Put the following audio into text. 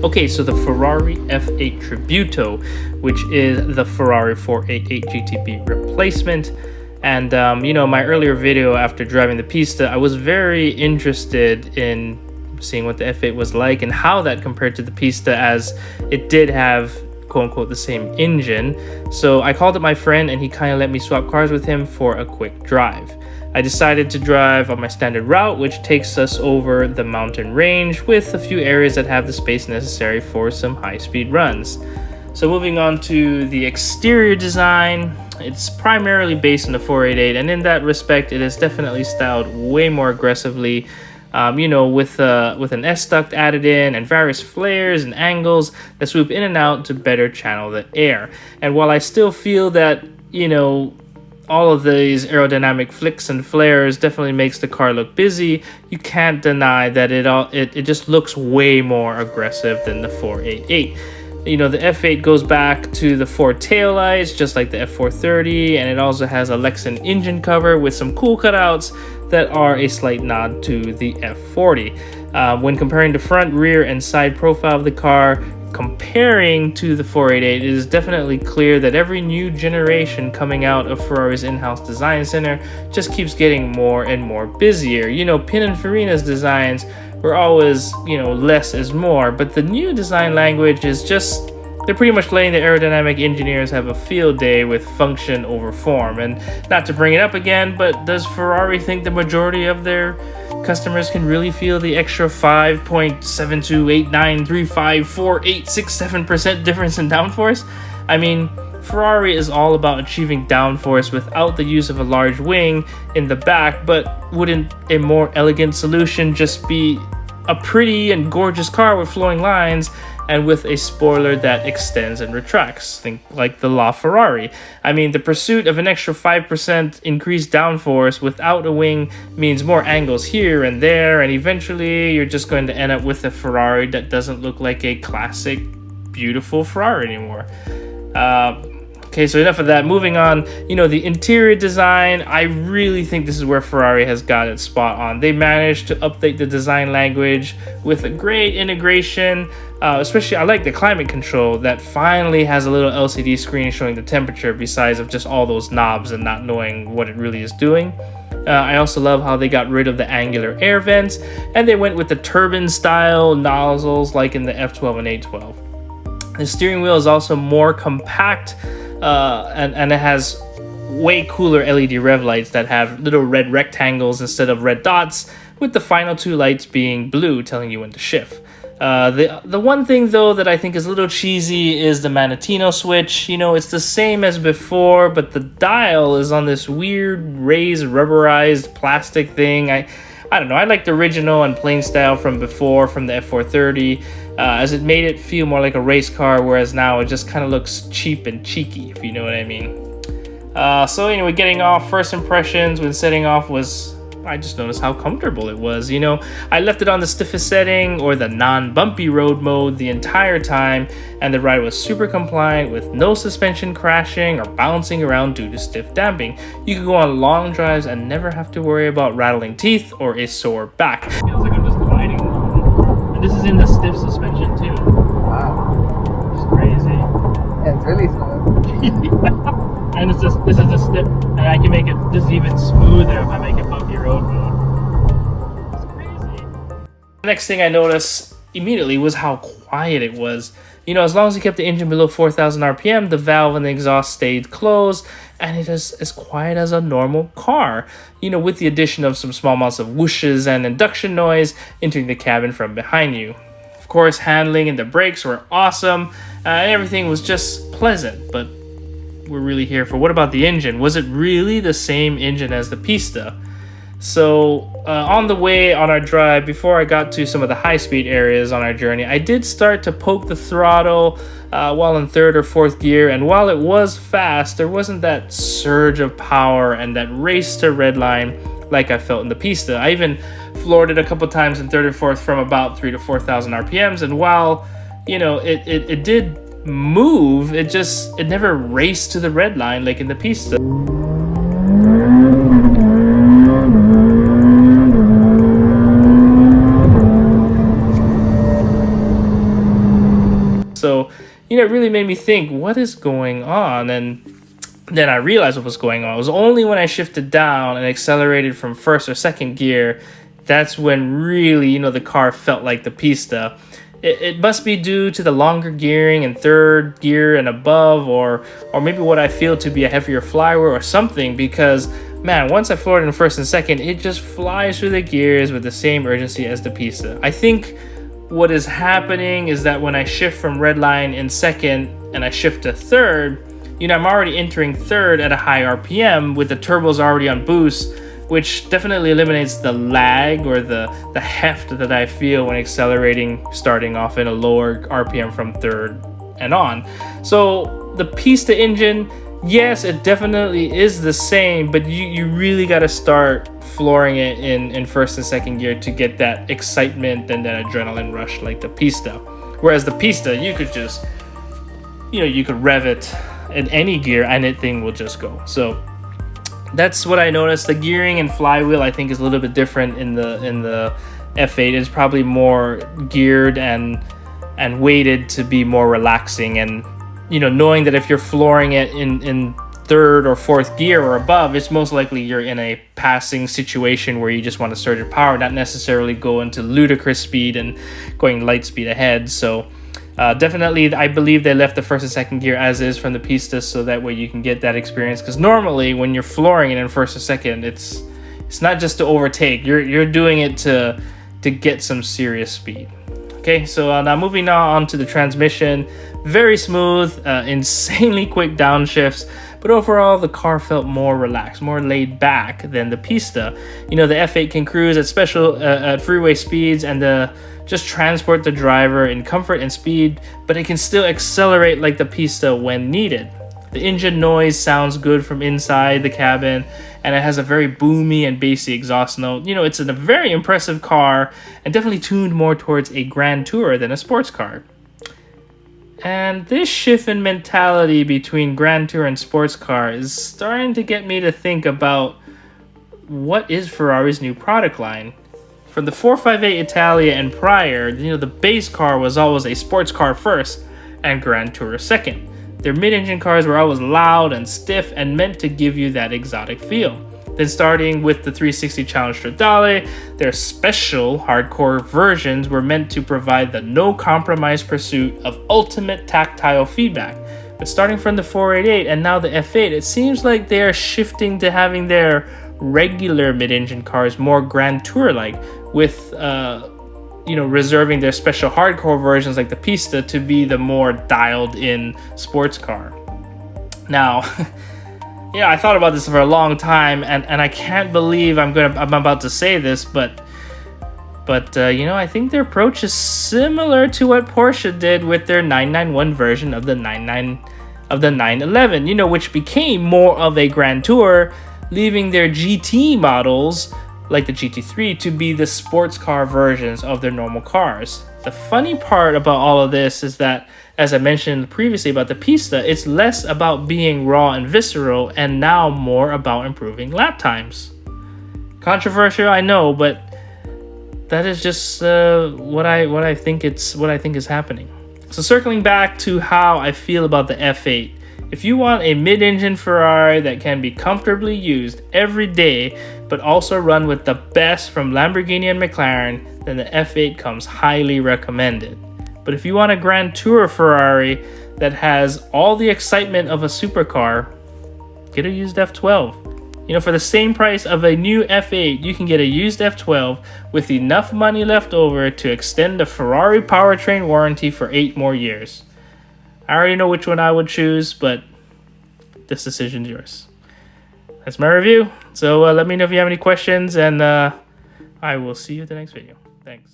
Okay, so the Ferrari F8 Tributo, which is the Ferrari 488 GTB replacement. And, my earlier video after driving the Pista, I was very interested in seeing what the F8 was like and how that compared to the Pista, as it did have quote-unquote the same engine. So I called up my friend and he kind of let me swap cars with him for a quick drive. I decided to drive on my standard route, which takes us over the mountain range with a few areas that have the space necessary for some high-speed runs. So moving on to the exterior design, it's primarily based on the 488, and in that respect, it is definitely styled way more aggressively, with an S-duct added in and various flares and angles that swoop in and out to better channel the air. And while I still feel that, all of these aerodynamic flicks and flares definitely makes the car look busy, you can't deny that it just looks way more aggressive than the 488. The F8 goes back to the 4 taillights, just like the F430, and it also has a Lexan engine cover with some cool cutouts that are a slight nod to the F40. When comparing the front, rear, and side profile of the car, comparing to the 488, it is definitely clear that every new generation coming out of Ferrari's in-house design center just keeps getting more and more busier. Pininfarina's designs were always, less is more, but the new design language is just, they're pretty much letting the aerodynamic engineers have a field day with function over form. And not to bring it up again, but does Ferrari think the majority of their customers can really feel the extra 5.7289354867% difference in downforce? I mean, Ferrari is all about achieving downforce without the use of a large wing in the back, but wouldn't a more elegant solution just be a pretty and gorgeous car with flowing lines and with a spoiler that extends and retracts? Think like the LaFerrari. I mean, the pursuit of an extra 5% increased downforce without a wing means more angles here and there, and eventually you're just going to end up with a Ferrari that doesn't look like a classic, beautiful Ferrari anymore. Okay, so enough of that. Moving on, the interior design, I really think this is where Ferrari has got it spot on. They managed to update the design language with a great integration. Especially, I like the climate control that finally has a little LCD screen showing the temperature besides of just all those knobs and not knowing what it really is doing. I also love how they got rid of the angular air vents and they went with the turbine style nozzles like in the F12 and A12. The steering wheel is also more compact, and it has way cooler LED rev lights that have little red rectangles instead of red dots, with the final 2 lights being blue telling you when to shift. The one thing though that I think is a little cheesy is the Manettino switch. It's the same as before, but the dial is on this weird raised rubberized plastic thing. I don't know, I like the original and plain style from before, from the F430, as it made it feel more like a race car, whereas now it just kind of looks cheap and cheeky, if you know what I mean. So anyway, getting off, first impressions when setting off was, I just noticed how comfortable it was. I left it on the stiffest setting or the non-bumpy road mode the entire time, and the ride was super compliant with no suspension crashing or bouncing around due to stiff damping. You could go on long drives and never have to worry about rattling teeth or a sore back. It feels like I'm just gliding along. And this is in the stiff suspension too. Wow. It's crazy. Yeah, it's really smooth. And this is a step, and I can make it just even smoother if I make it bumpy road mode. It's crazy. The next thing I noticed immediately was how quiet it was. As long as you kept the engine below 4,000 RPM, the valve and the exhaust stayed closed, and it is as quiet as a normal car. With the addition of some small amounts of whooshes and induction noise entering the cabin from behind you. Of course, handling and the brakes were awesome, and everything was just pleasant, but we're really here for, what about the engine? Was it really the same engine as the Pista? So on the way on our drive, before I got to some of the high-speed areas on our journey, I did start to poke the throttle while in 3rd or 4th gear, and while it was fast, there wasn't that surge of power and that race to redline like I felt in the Pista. I even floored it a couple times in 3rd or 4th from about 3,000 to 4,000 RPMs, and while it did move, it never raced to the red line like in the Pista. it really made me think, what is going on? And then I realized what was going on. It was only when I shifted down and accelerated from first or second gear, that's when really, the car felt like the Pista. It must be due to the longer gearing in third gear and above, or maybe what I feel to be a heavier flywheel or something, because man, once I floored in first and second, it just flies through the gears with the same urgency as the Pista. I think what is happening is that when I shift from red line in second and I shift to third, I'm already entering third at a high RPM with the turbos already on boost, which definitely eliminates the lag or the heft that I feel when accelerating, starting off in a lower RPM from third and on. So the Pista engine, yes, it definitely is the same, but you really got to start flooring it in first and second gear to get that excitement and that adrenaline rush like the Pista. Whereas the Pista, you could just, you could rev it in any gear and it thing will just go. So that's what I noticed. The gearing and flywheel, I think, is a little bit different in the F8. It's probably more geared and weighted to be more relaxing, and knowing that if you're flooring it in third or fourth gear or above, it's most likely you're in a passing situation where you just want to surge your power, not necessarily go into ludicrous speed and going light speed ahead. So definitely, I believe they left the first and second gear as is from the Pista, so that way you can get that experience. Because normally, when you're flooring it in first or second, it's not just to overtake. You're doing it to get some serious speed. Okay, so now moving on to the transmission. Very smooth, insanely quick downshifts, but overall the car felt more relaxed, more laid back than the Pista. The F8 can cruise at freeway speeds and just transport the driver in comfort and speed, but it can still accelerate like the Pista when needed. The engine noise sounds good from inside the cabin, and it has a very boomy and bassy exhaust note. It's a very impressive car and definitely tuned more towards a Grand Tourer than a sports car. And this shift in mentality between Grand Tourer and sports car is starting to get me to think about what is Ferrari's new product line. From the 458 Italia and prior, the base car was always a sports car first and Grand Tourer second. Their mid-engine cars were always loud and stiff and meant to give you that exotic feel. Then starting with the 360 Challenge Stradale, their special hardcore versions were meant to provide the no-compromise pursuit of ultimate tactile feedback. But starting from the 488 and now the F8, it seems like they are shifting to having their regular mid-engine cars more Grand Tourer-like, with reserving their special hardcore versions like the Pista to be the more dialed-in sports car. Now, I thought about this for a long time, and I can't believe I'm about to say this, but I think their approach is similar to what Porsche did with their 991 version of the 911, which became more of a Grand Tour, leaving their GT models like the GT3 to be the sports car versions of their normal cars. The funny part about all of this is that, as I mentioned previously about the Pista, it's less about being raw and visceral and now more about improving lap times. Controversial, I know, but that is just what I think is happening. So circling back to how I feel about the F8, if you want a mid-engine Ferrari that can be comfortably used every day, but also run with the best from Lamborghini and McLaren, then the F8 comes highly recommended. But if you want a Grand Tourer Ferrari that has all the excitement of a supercar, get a used F12. For the same price of a new F8, you can get a used F12 with enough money left over to extend the Ferrari powertrain warranty for 8 more years. I already know which one I would choose, but this decision's yours. That's my review. So let me know if you have any questions, and I will see you at the next video. Thanks.